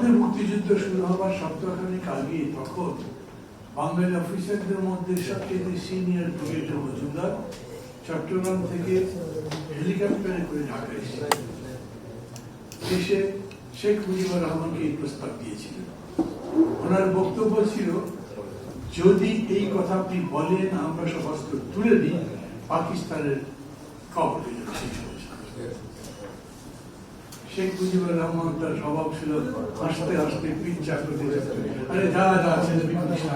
আমাদের মুক্তিযুদ্ধ শুরু হবার সপ্তাহখানেক আগে তখন বাঙালি অফিসারদের মধ্যে সবচেয়ে সিনিয়র ব্রিগেডিয়ার মজুমদার চট্টগ্রাম থেকে হেলিকপ্টারে করে ঢাকা এসে শেখ মুজিবুর রহমানকে এই প্রস্তাব দিয়েছিলেন। ওনার বক্তব্য ছিল, যদি এই কথা আপনি বলেন আমরা সব অস্ত্র তুলে দিই, পাকিস্তানের কবলে শেখ মুজিবুর রহমান তার স্বভাব ছিল হাসতে হাসতে পিচ্ছা করতে, আরে যা যা ছেলে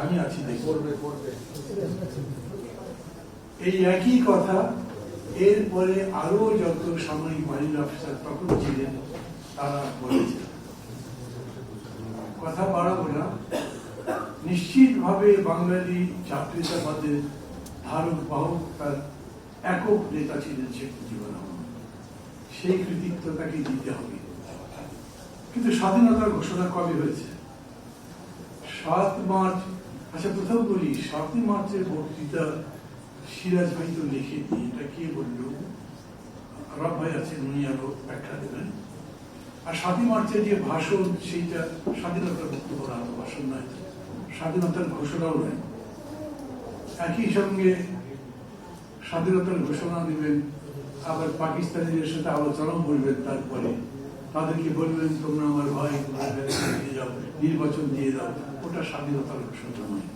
আমি আছি এই একই কথা এরপরে আরো যত সামরিক বাহিনীর অফিসার তখন ছিলেন তারা বলেছে। কথা বাড়াবো না, নিশ্চিত ভাবে বাঙালি জাতীয়তাবাদের ধারক বাহক তার একক নেতা ছিলেন শেখ মুজিবুর রহমান। সেই কৃতিত্ব তাকে দিতে হবে। কিন্তু স্বাধীনতার ঘোষণা কবে হয়েছে? 7 মার্চ। আচ্ছা, প্রথম বলি 7 মার্চের বক্তৃতা সিরাজ ভাই তো লিখে দিয়ে, এটা কে বলল? রব ভাই আছেন, উনি আরো ব্যাখ্যা দেবেন। আর 7 মার্চের যে ভাষণ, সেইটা স্বাধীনতার বক্তব্য না, ভাষণ নয়, স্বাধীনতার ঘোষণাও নয়। একই সঙ্গে স্বাধীনতার ঘোষণা দিবেন, আবার পাকিস্তানিদের সাথে আলোচনাও করবেন, তারপরে তাদেরকে বলবেন তোমরা আমার ভাই, দিয়ে যাও, নির্বাচন দিয়ে দাও। ওটা স্বাধীনতার ঘোষণা নয়।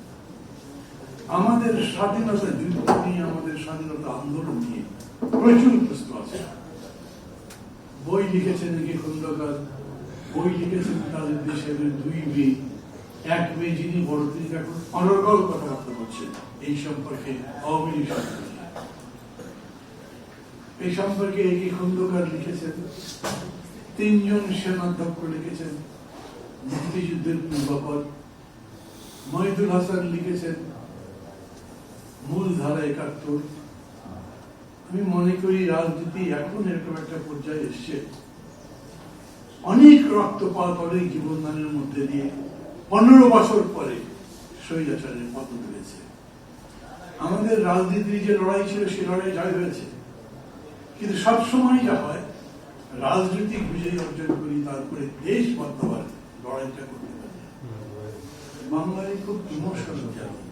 আমাদের স্বাধীনতা যুদ্ধ নিয়ে, আমাদের স্বাধীনতা আন্দোলন নিয়ে প্রচুর প্রশ্ন আছে। বই লিখেছেন একে খন্দকার, বই লিখেছেন তাদের দেশের 2 মেয়ে, 1 মেয়ে যিনি বড়, তিনি এখন অনর্গল কথাবার্তা বলছেন এই সম্পর্কে, আওয়ামী লীগ সম্পর্কে। এই সম্পর্কে একে খন্দকার লিখেছেন, 3 জন সেনাধ্যক্ষ লিখেছেন মুক্তিযুদ্ধের পূর্বাপর, মহিদুল হাসান লিখেছেন মূলধারা 71। আমি মনে করি রাজনীতি এখন এরকম একটা পর্যায়ে এসছে, অনেক রক্তপাত, অনেক জীবনদানের মধ্যে দিয়ে 15 বছর পরে স্বৈরাচারের পতন হয়েছে। আমাদের রাজনীতির যে লড়াই ছিল, সে লড়াই জয় হয়েছে। কিন্তু সবসময় যা হয়, রাজনৈতিক বিজয় অর্জন করি, তারপরে দেশ বর্তমান লড়াইটা করতে পারি। বাঙালি খুব ইমোশনাল জাতি,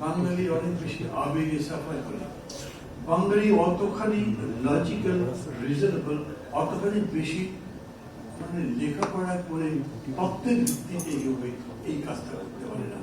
বাঙালি অনেক বেশি আবেগে সাফাই করে, বাঙালি অতখানি লজিক্যাল, রিজনেবল, অতখানি বেশি মানে লেখাপড়া করে তত্ত্বের ভিত্তিতে এই কাজটা করতে পারে না।